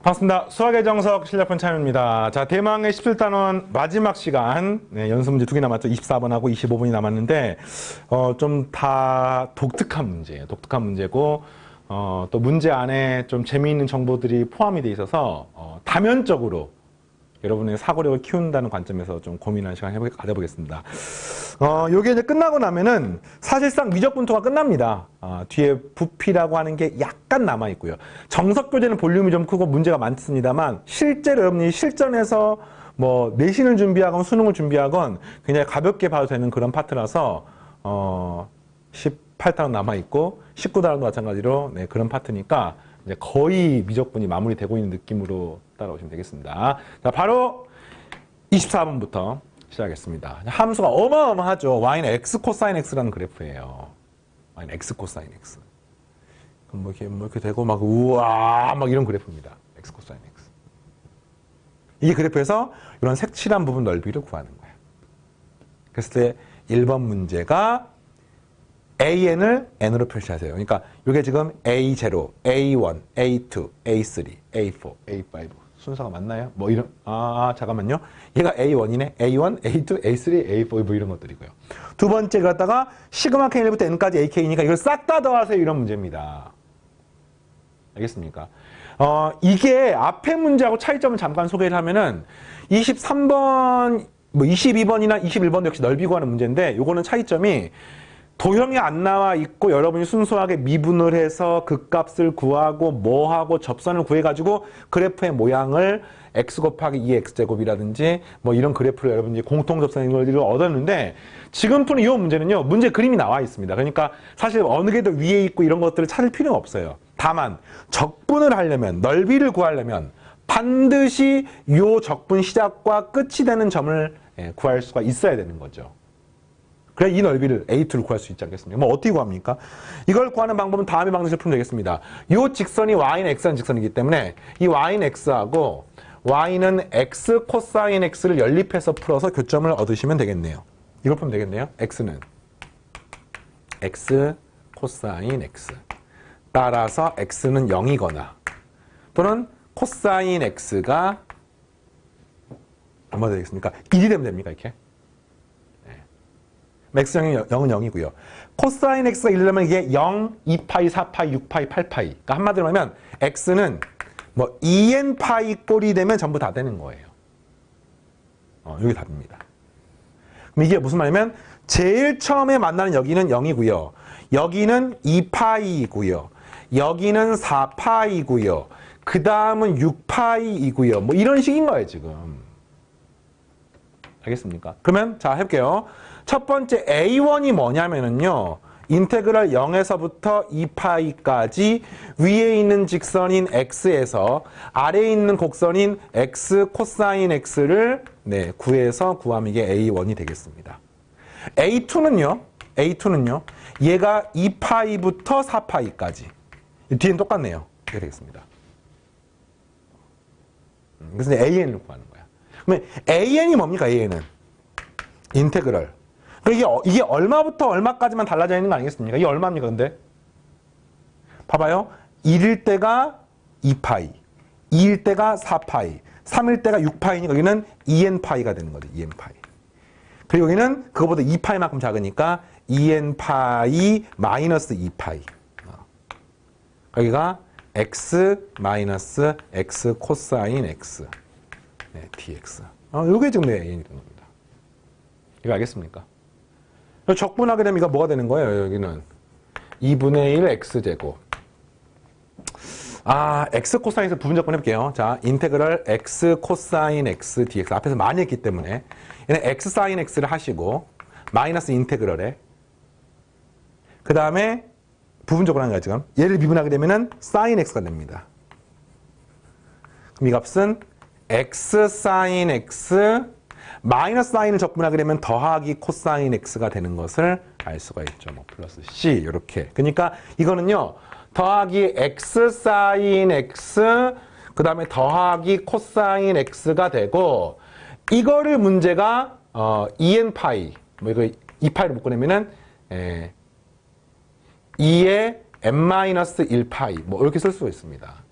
반갑습니다. 수학의 정석 실력편 참여입니다. 자, 대망의 17단원 마지막 시간. 네, 연습 문제 2개 남았죠. 24번하고 25번이 남았는데, 좀 다 독특한 문제예요. 독특한 문제고, 또 문제 안에 좀 재미있는 정보들이 포함이 돼 있어서, 다면적으로 여러분의 사고력을 키운다는 관점에서 좀 고민하는 시간 가져보겠습니다. 요게 이제 끝나고 나면은 사실상 미적분토가 끝납니다. 뒤에 부피라고 하는 게 약간 남아있고요. 정석교재는 볼륨이 좀 크고 문제가 많습니다만 실제로 여러분이 실전에서 뭐 내신을 준비하건 수능을 준비하건 굉장히 가볍게 봐도 되는 그런 파트라서 18단원 남아있고 19단원도 마찬가지로 네, 그런 파트니까 이제 거의 미적분이 마무리되고 있는 느낌으로 따라오시면 되겠습니다. 자, 바로 24번부터 시작하겠습니다. 함수가 어마어마하죠. y는 x 코사인 x라는 그래프예요. y는 x 코사인 x. 그럼 뭐 이렇게 되고 막 우와 막 이런 그래프입니다. x 코사인 x. 이 그래프에서 이런 색칠한 부분 넓이를 구하는 거예요. 그랬을 때 1번 문제가 AN을 N으로 표시하세요. 그러니까 이게 지금 A0, A1, A2, A3, A4, A5 순서가 맞나요? 뭐 이런 잠깐만요. 얘가 A1이네. A1, A2, A3, A4 뭐 이런 것들이고요. 두 번째 갖다가 시그마 K1부터 N까지 AK니까 이걸 싹 다 더하세요. 이런 문제입니다. 알겠습니까? 이게 앞에 문제하고 차이점을 잠깐 소개를 하면은 23번, 뭐 22번이나 21번도 역시 넓이 구하는 문제인데 요거는 차이점이 도형이 안 나와 있고 여러분이 순수하게 미분을 해서 그 값을 구하고 뭐하고 접선을 구해가지고 그래프의 모양을 x 곱하기 2x제곱이라든지 뭐 이런 그래프를 여러분이 공통 접선을 얻었는데 지금 푸는 이 문제는요. 문제 그림이 나와 있습니다. 그러니까 사실 어느 게 더 위에 있고 이런 것들을 찾을 필요는 없어요. 다만 적분을 하려면 넓이를 구하려면 반드시 이 적분 시작과 끝이 되는 점을 구할 수가 있어야 되는 거죠. 그래 이 넓이를 A2를 구할 수 있지 않겠습니까? 뭐 어떻게 구합니까? 이걸 구하는 방법은 다음의 방식으로 풀면 되겠습니다. 이 직선이 y는 x라는 직선이기 때문에 이 y는 x하고 y는 x 코사인 x를 연립해서 풀어서 교점을 얻으시면 되겠네요. 이걸 풀면 되겠네요. x는 x 코사인 x 따라서 x는 0이거나 또는 코사인 x가 얼마 되겠습니까? 1이 되면 됩니까? 이렇게? x는 0은 0이고요. 코사인 x가 1이라면 이게 0, 2파이, 4파이, 6파이, 8파이. 그러니까 한마디로 하면 x는 뭐 2n 파이 꼴이 되면 전부 다 되는 거예요. 이게 답입니다. 그럼 이게 무슨 말이냐면 제일 처음에 만나는 여기는 0이고요. 여기는 2파이이고요. 여기는 4파이고요. 그 다음은 6파이이고요. 뭐 이런 식인 거예요, 지금. 알겠습니까? 그러면 자 해볼게요. 첫 번째 A1이 뭐냐면은요. 인테그랄 0에서부터 2파이까지 위에 있는 직선인 x에서 아래에 있는 곡선인 x 코사인 x를 구해서 구하면 이게 A1이 되겠습니다. A2는요. 얘가 2파이부터 4파이까지. 뒤엔 똑같네요. 이렇게 되겠습니다. 그래서 AN을 구하는 거야. 그러면 AN이 뭡니까? AN은 인테그럴. 이게 얼마부터 얼마까지만 달라져 있는 거 아니겠습니까? 이게 얼마입니까? 근데 봐봐요. 1일 때가 2파이, 2일 때가 4파이, 3일 때가 6파이니까 여기는 2n파이가 되는 거죠. 2n파이. 그리고 여기는 그거보다 2파이만큼 작으니까 2n파이 마이너스 2파이. 여기가 x 마이너스 x 코사인 x dx. 이게 지금 내 AN이 되는 겁니다. 이거 알겠습니까? 적분하게 되면 이거 뭐가 되는 거예요? 여기는 2분의 1 x제곱. x 코사인에서 부분 적분 해볼게요. 자, 인테그럴 x 코사인 x dx. 앞에서 많이 했기 때문에 얘는 x 사인 x를 하시고 마이너스 인테그럴에 그 다음에 부분적으로 하는 거야 지금. 얘를 미분하게 되면은 사인 x가 됩니다. 그럼 이 값은 x 사인 x 마이너스 사인을 적분하게 되면 더하기 코사인 x가 되는 것을 알 수가 있죠. 뭐 플러스 c 이렇게. 그러니까 이거는요. 더하기 x 사인 x 그 다음에 더하기 코사인 x가 되고 이거를 문제가 2n 파이 뭐 이거 2파이로 묶어내면은 2의 n-1파이 뭐 이렇게 쓸 수가 있습니다.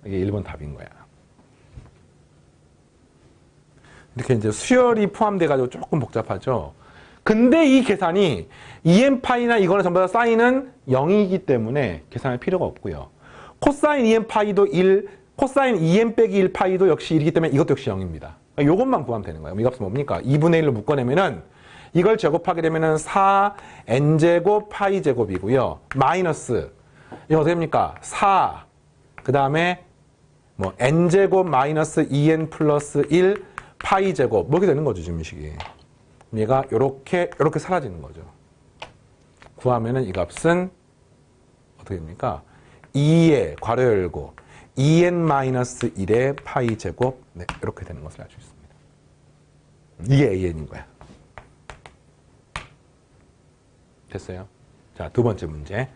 이게 1번 답인 거야. 이렇게 이제 수열이 포함돼가지고 조금 복잡하죠. 근데 이 계산이 EN파이나 이거는 전부 다 사인은 0이기 때문에 계산할 필요가 없고요. 코사인 EN파이도 1, 코사인 EN 빼기 1 파이도 역시 1이기 때문에 이것도 역시 0입니다. 이것만 구하면 되는 거예요. 이 값은 뭡니까? 2분의 1로 묶어내면은 이걸 제곱하게 되면은 4n제곱 파이제곱이고요. 마이너스 이거 어떻게 됩니까? 4 그 다음에 뭐 n제곱 마이너스 2n 플러스 1 파이제곱 뭐 이렇게 되는 거죠. 지금 이 식이. 얘가 요렇게 사라지는 거죠. 구하면은 이 값은 어떻게 됩니까? 2의 괄호 열고 2n-1의 파이 제곱 네, 이렇게 되는 것을 알 수 있습니다. 이게 an인 거야. 됐어요? 자, 두 번째 문제.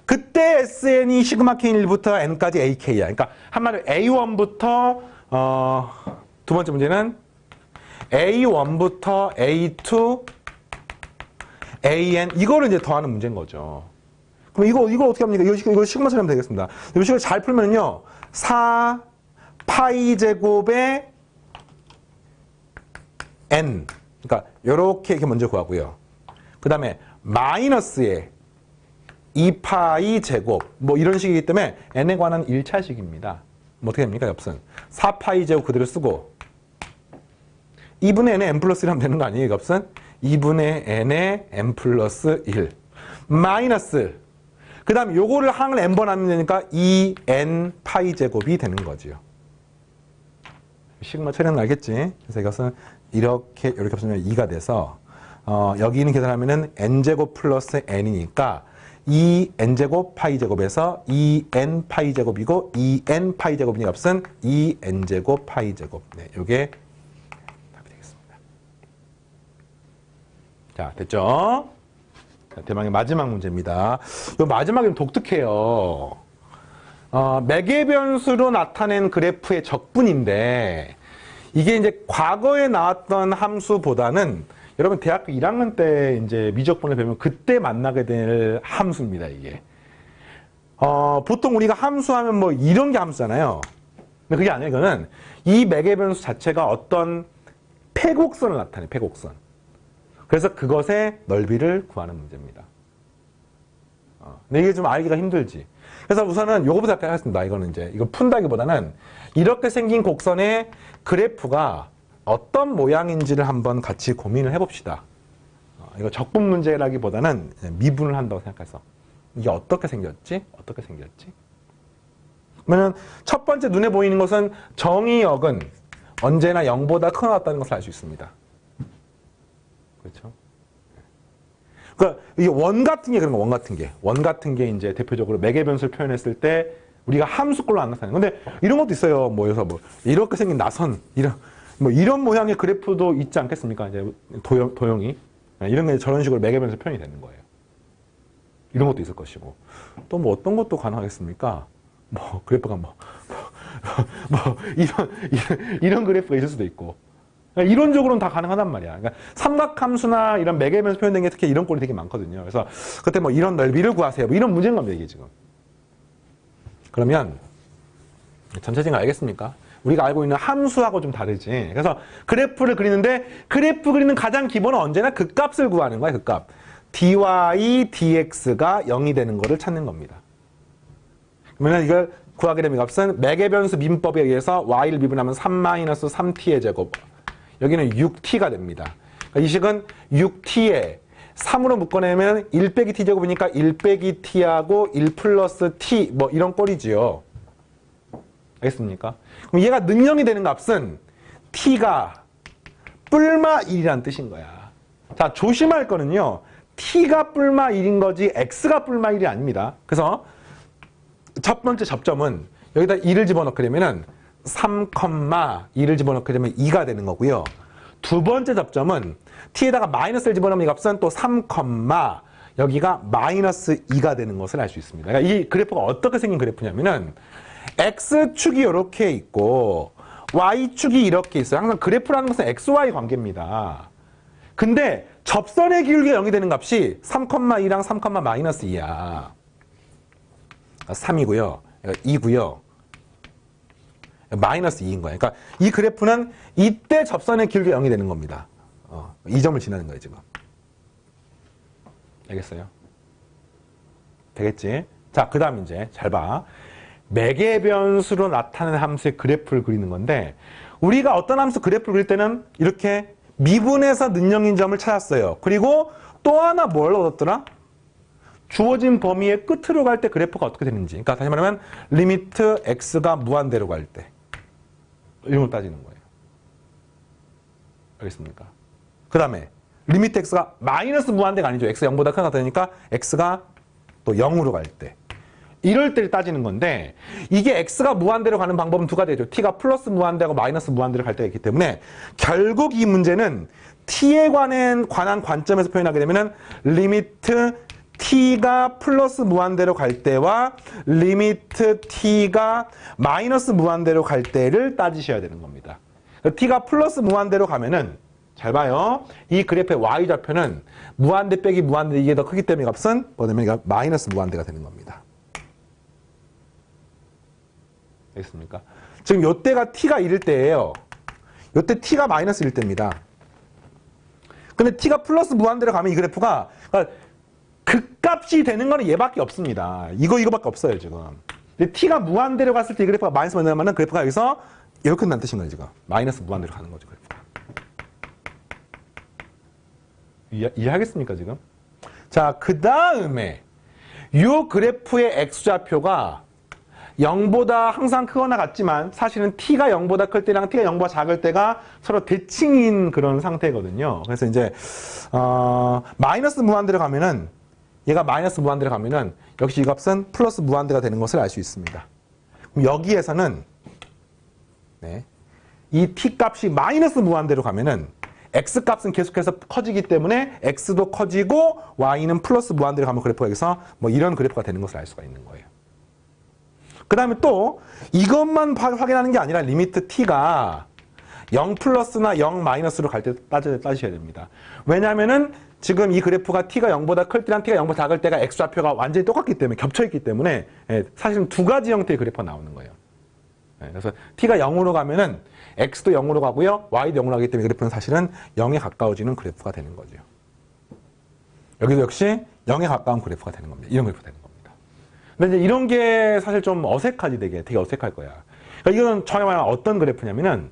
그때 sn이 시그마 k1부터 n까지 ak야. 그러니까 한마디로 a1부터 두 번째 문제는 a1부터 a2 an 이거를 이제 더하는 문제인 거죠. 그럼 이거 어떻게 합니까? 이거 시그마 처리하면 되겠습니다. 이 식을 잘 풀면요. 4 파이 제곱의 n 그러니까 요렇게 이렇게 먼저 구하고요. 그 다음에 마이너스의 2파이 제곱 뭐 이런 식이기 때문에 n에 관한 1차식입니다. 뭐 어떻게 됩니까? 엽선 4파이 제곱 그대로 쓰고 2분의 n에 n 플러스 1 하면 되는 거 아니에요? 엽선 2분의 n에 n 플러스 1 마이너스 그 다음 요거를 항을 n번 하면 되니까 2n 파이 제곱이 되는 거지요. 시그마 처리는 알겠지? 그래서 이것은 이렇게 없으면 2가 돼서 여기 있는 계산하면은 n제곱 플러스 n이니까 2n제곱 파이 제곱에서 2n 파이 제곱이고 2n 파이 제곱의 값은 2n제곱 파이 제곱. 네, 요게 답이 되겠습니다. 자, 됐죠? 자, 대망의 마지막 문제입니다. 요 마지막은 독특해요. 매개 변수로 나타낸 그래프의 적분인데 이게 이제 과거에 나왔던 함수보다는 여러분 대학교 1학년 때 이제 미적분을 배우면 그때 만나게 될 함수입니다, 이게. 보통 우리가 함수하면 뭐 이런 게 함수잖아요. 근데 그게 아니에요. 이거는 이 매개 변수 자체가 어떤 패곡선을 나타내요, 패곡선. 그래서 그것의 넓이를 구하는 문제입니다. 근데 이게 좀 알기가 힘들지. 그래서 우선은 요거부터 하겠습니다. 이거는 이제 이거 푼다기보다는 이렇게 생긴 곡선의 그래프가 어떤 모양인지를 한번 같이 고민을 해봅시다. 이거 적분 문제라기보다는 미분을 한다고 생각해서 이게 어떻게 생겼지? 어떻게 생겼지? 그러면 첫 번째 눈에 보이는 것은 정의역은 언제나 0보다 크거나 같다는 것을 알 수 있습니다. 그렇죠? 그러니까 이게 원 같은 게 그런 거, 원 같은 게. 원 같은 게 이제 대표적으로 매개 변수를 표현했을 때 우리가 함수꼴로 안 나타나요. 근데 이런 것도 있어요. 뭐여서 뭐 이렇게 생긴 나선 이런 모양의 그래프도 있지 않겠습니까? 이제 도형이 이런 게 저런 식으로 매개 변수 표현이 되는 거예요. 이런 것도 있을 것이고 또 뭐 어떤 것도 가능하겠습니까? 뭐 그래프가 이런 그래프가 있을 수도 있고. 이론적으로는 다 가능하단 말이야. 그러니까 삼각함수나 이런 매개 변수 표현된 게 특히 이런 꼴이 되게 많거든요. 그래서 그때 뭐 이런 넓이를 구하세요. 뭐 이런 문제인 겁니다, 이게 지금. 그러면 전체적인 거 알겠습니까? 우리가 알고 있는 함수하고 좀 다르지. 그래서 그래프를 그리는데 그래프 그리는 가장 기본은 언제나 그 값을 구하는 거야, 그 값. dy, dx가 0이 되는 거를 찾는 겁니다. 그러면 이걸 구하게 되면 이 값은 매개 변수 민법에 의해서 y를 미분하면 3-3t의 제곱. 여기는 6t가 됩니다. 그러니까 이 식은 6t에 3으로 묶어내면 1 빼기 t제곱이니까 1 빼기 t하고 1 플러스 t 뭐 이런 꼴이지요. 알겠습니까? 그럼 얘가 능형이 되는 값은 t가 뿔마 1이라는 뜻인 거야. 자, 조심할 거는요. t가 뿔마 1인 거지 x가 뿔마 1이 아닙니다. 그래서 첫 번째 접점은 여기다 2를 집어넣게 되면은 3,2를 집어넣게 되면 2가 되는 거고요. 두 번째 접점은 t에다가 마이너스를 집어넣으면 이 값은 또 3, 여기가 마이너스 2가 되는 것을 알 수 있습니다. 그러니까 이 그래프가 어떻게 생긴 그래프냐면은 x축이 이렇게 있고 y축이 이렇게 있어요. 항상 그래프라는 것은 xy 관계입니다. 근데 접선의 기울기가 0이 되는 값이 3,2랑 3, 마이너스 2야. 3이고요. 2고요. 마이너스 2인 거예요. 그러니까 이 그래프는 이때 접선의 길이가 0이 되는 겁니다. 이 점을 지나는 거예요, 지금. 알겠어요? 되겠지? 자, 그 다음 이제 잘 봐. 매개 변수로 나타내는 함수의 그래프를 그리는 건데 우리가 어떤 함수 그래프를 그릴 때는 이렇게 미분에서 는영인 점을 찾았어요. 그리고 또 하나 뭘 얻었더라? 주어진 범위의 끝으로 갈 때 그래프가 어떻게 되는지. 그러니까 다시 말하면 리미트 x가 무한대로 갈 때 이런 걸 따지는 거예요. 알겠습니까? 그 다음에 리미트 x가 마이너스 무한대가 아니죠. x가 0보다 크다 되니까 x가 또 0으로 갈 때. 이럴 때를 따지는 건데 이게 x가 무한대로 가는 방법은 두 가지죠. t가 플러스 무한대하고 마이너스 무한대로 갈 때가 있기 때문에 결국 이 문제는 t에 관한 관점에서 표현하게 되면은 리미트 t가 플러스 무한대로 갈 때와 리미트 t가 마이너스 무한대로 갈 때를 따지셔야 되는 겁니다. t가 플러스 무한대로 가면은 잘 봐요. 이 그래프의 y좌표는 무한대 빼기 무한대 이게 더 크기 때문에 값은 뭐냐면 이거 마이너스 무한대가 되는 겁니다. 알겠습니까? 지금 요때가 t가 1일 때예요. 요때 t가 마이너스 1일 때입니다. 근데 t가 플러스 무한대로 가면 이 그래프가 그러니까 극값이 되는 거는 얘밖에 없습니다. 이거밖에 없어요, 지금. 근데 t가 무한대로 갔을 때 이 그래프가 마이너스 무한대면 그래프가 여기서 이렇게 된다는 뜻인 거예요, 지금. 마이너스 무한대로 가는 거죠, 그래프가. 이해하겠습니까, 지금? 자, 그 다음에 이 그래프의 x좌표가 0보다 항상 크거나 같지만 사실은 t가 0보다 클 때랑 t가 0보다 작을 때가 서로 대칭인 그런 상태거든요. 그래서 이제 마이너스 무한대로 가면은 얘가 마이너스 무한대로 가면은 역시 이 값은 플러스 무한대가 되는 것을 알 수 있습니다. 그럼 여기에서는 네, 이 t 값이 마이너스 무한대로 가면은 x 값은 계속해서 커지기 때문에 x도 커지고 y는 플러스 무한대로 가면 그래프가 여기서 뭐 이런 그래프가 되는 것을 알 수가 있는 거예요. 그 다음에 또 이것만 확인하는 게 아니라 리미트 t가 0 플러스나 0 마이너스로 갈 때 따지셔야 됩니다. 왜냐하면은 지금 이 그래프가 t가 0보다 클 때랑 t가 0보다 작을 때가 x좌표가 완전히 똑같기 때문에 겹쳐있기 때문에 사실은 두 가지 형태의 그래프가 나오는 거예요. 그래서 t가 0으로 가면은 x도 0으로 가고요. y도 0으로 가기 때문에 그래프는 사실은 0에 가까워지는 그래프가 되는 거죠. 여기도 역시 0에 가까운 그래프가 되는 겁니다. 이런 그래프가 되는 겁니다. 근데 이제 이런 게 사실 좀 어색하지 되게 어색할 거야. 그러니까 이건 정확히 말하면 어떤 그래프냐면은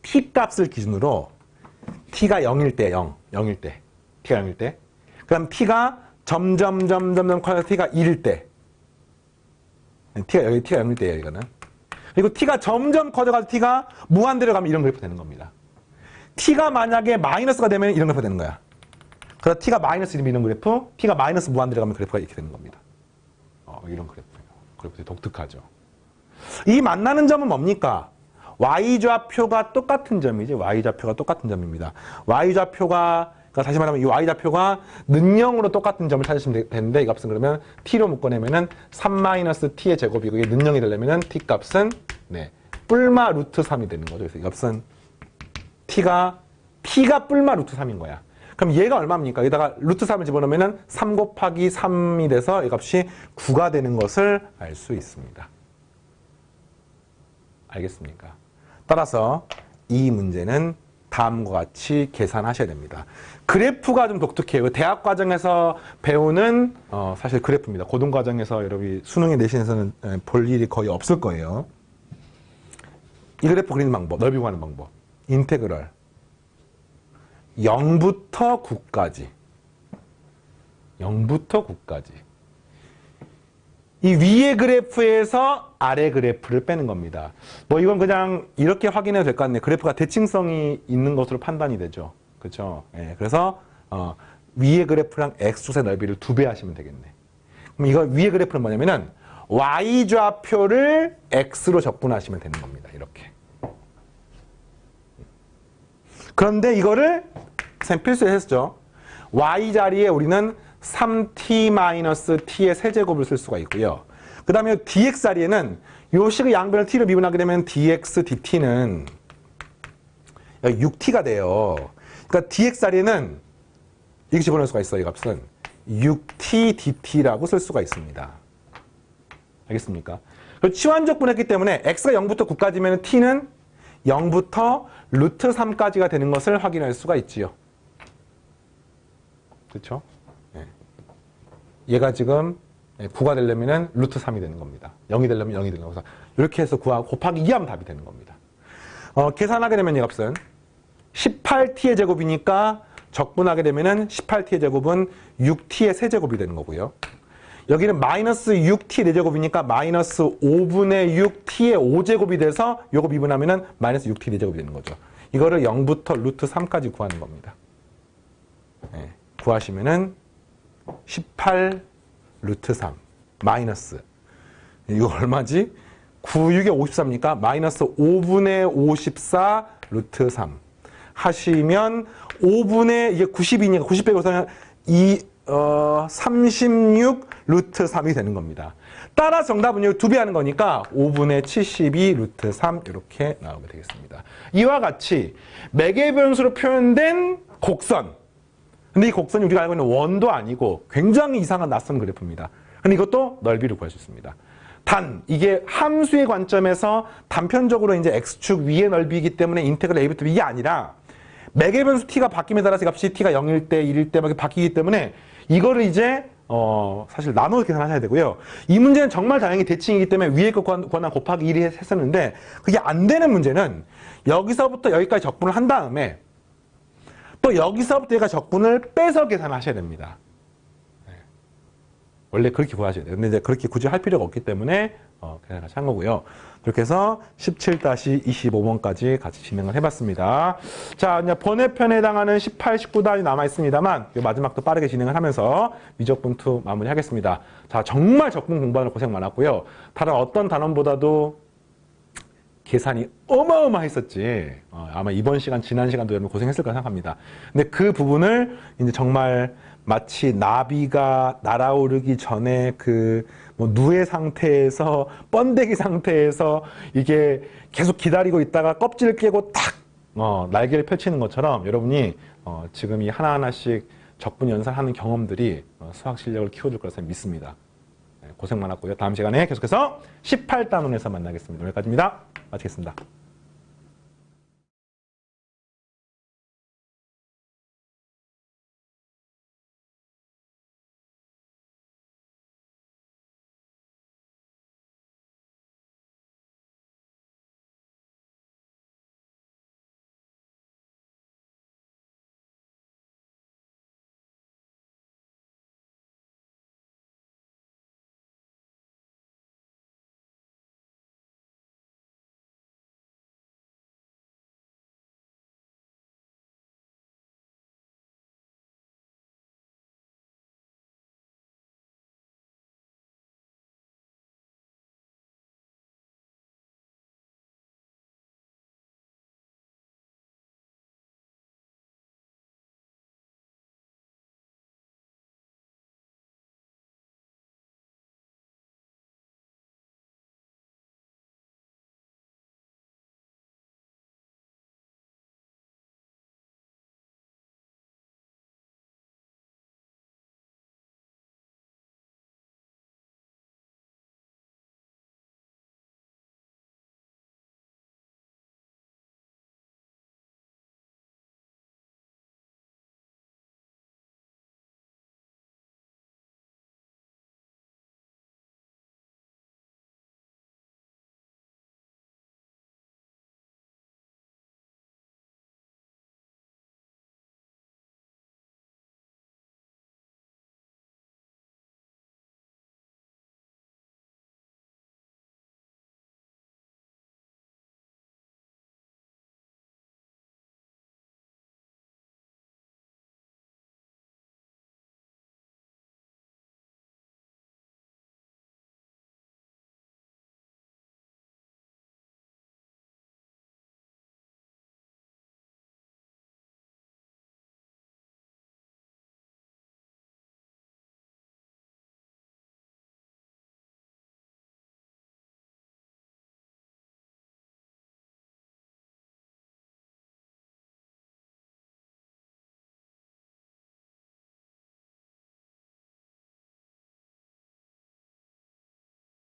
t 값을 기준으로 t가 0일 때 0일 때 t가 0일 때 그다음 t가 점점 커서 t가 1일 때 t가 0일 때예요, 이거는. 그리고 t가 점점 커져가지고 t가 무한대로 가면 이런 그래프 되는 겁니다. t가 만약에 마이너스가 되면 이런 그래프 되는 거야. 그래서 t가 마이너스 1이면 이런 그래프, t가 마이너스 무한대로 가면 그래프가 이렇게 되는 겁니다. 이런 그래프예요. 그래프들이 독특하죠. 이 만나는 점은 뭡니까? y좌표가 똑같은 점이지. y좌표가 똑같은 점입니다. y좌표가 그러니까 다시 말하면 이 y좌표가 는영으로 똑같은 점을 찾으시면 되는데 이 값은 그러면 t로 묶어내면은 3-t의 제곱이고 이게 는영이 되려면은 t 값은 뿔마 루트 3이 되는 거죠. 그래서 이 값은 t가 뿔마 루트 3인 거야. 그럼 얘가 얼마입니까? 여기다가 루트 3을 집어넣으면 3 곱하기 3이 돼서 이 값이 9가 되는 것을 알 수 있습니다. 알겠습니까? 따라서 이 문제는 다음과 같이 계산하셔야 됩니다. 그래프가 좀 독특해요. 대학 과정에서 배우는 사실 그래프입니다. 고등 과정에서 여러분이 수능에 내신에서는 볼 일이 거의 없을 거예요. 이 그래프 그리는 방법, 넓이 구하는 방법. 인테그럴 0부터 9까지. 0부터 9까지. 이 위의 그래프에서 아래 그래프를 빼는 겁니다. 뭐 이건 그냥 이렇게 확인해도 될 것 같네요. 그래프가 대칭성이 있는 것으로 판단이 되죠. 그렇죠? 그래서 위의 그래프랑 x축의 넓이를 2배 하시면 되겠네. 그럼 이거 위의 그래프는 뭐냐면은 y좌표를 x로 접근하시면 되는 겁니다. 이렇게. 그런데 이거를 쌤 필수에 했죠. y 자리에 우리는 3t-t의 세제곱을 쓸 수가 있고요. 그 다음에 dx 자리에는 요 식의 양변을 t로 미분하게 되면 dx, dt는 6t가 돼요. 그러니까 dx 자리에는 이렇게 집어넣을 수가 있어요. 이 값은 6t, dt라고 쓸 수가 있습니다. 알겠습니까? 치환적분했기 때문에 x가 0부터 9까지면 t는 0부터 루트 3까지가 되는 것을 확인할 수가 있지요. 그렇죠? 네. 얘가 지금 9가 되려면 루트 3이 되는 겁니다. 0이 되려면 0이 되는 거죠. 이렇게 해서 9하고 곱하기 2하면 답이 되는 겁니다. 계산하게 되면 이 값은 18t의 제곱이니까 적분하게 되면은 18t의 제곱은 6t의 세제곱이 되는 거고요. 여기는 마이너스 6t 4제곱이니까 마이너스 5분의 6t의 5제곱이 돼서 요거 미분하면은 마이너스 6t 4제곱이 되는 거죠. 이거를 0부터 루트 3까지 구하는 겁니다. 네, 구하시면은 18 루트 3 마이너스 이거 얼마지? 9, 6에 54니까 마이너스 5분의 54 루트 3 하시면 5분의 이게 90이니까 90 빼고 36 루트 3이 되는 겁니다. 따라 정답은 2배 하는 거니까 5분의 72 루트 3 이렇게 나오게 되겠습니다. 이와 같이 매개 변수로 표현된 곡선. 근데 이 곡선이 우리가 알고 있는 원도 아니고 굉장히 이상한 낯선 그래프입니다. 근데 이것도 넓이를 구할 수 있습니다. 단 이게 함수의 관점에서 단편적으로 이제 x축 위의 넓이이기 때문에 인테그랄 a부터 이게 아니라 매개 변수 t가 바뀜에 따라서 이 값이 t가 0일 때 1일 때 막 바뀌기 때문에 이거를 이제 사실 나눠서 계산하셔야 되고요. 이 문제는 정말 다행히 대칭이기 때문에 위에 거 구하나 곱하기 1이 했었는데 그게 안 되는 문제는 여기서부터 여기까지 적분을 한 다음에 또 여기서부터 여기가 적분을 빼서 계산하셔야 됩니다. 네. 원래 그렇게 구하셔야 돼요. 근데 이제 그렇게 굳이 할 필요가 없기 때문에 그냥 같이 한 거고요. 그렇게 해서 17-25번까지 같이 진행을 해봤습니다. 자, 이제 번외편에 해당하는 18, 19단이 남아있습니다만 마지막도 빠르게 진행을 하면서 미적분2 마무리하겠습니다. 자, 정말 적분 공부하느라 고생 많았고요. 다른 어떤 단원보다도 계산이 어마어마했었지. 아마 이번 시간, 지난 시간도 여러분 고생했을 거라 생각합니다. 근데 그 부분을 이제 정말 마치 나비가 날아오르기 전에 뭐 누의 상태에서 번데기 상태에서 이게 계속 기다리고 있다가 껍질을 깨고 탁 날개를 펼치는 것처럼 여러분이 지금 이 하나하나씩 적분 연산하는 경험들이 수학 실력을 키워줄 거라서 믿습니다. 고생 많았고요. 다음 시간에 계속해서 18단원에서 만나겠습니다. 여기까지입니다. 마치겠습니다.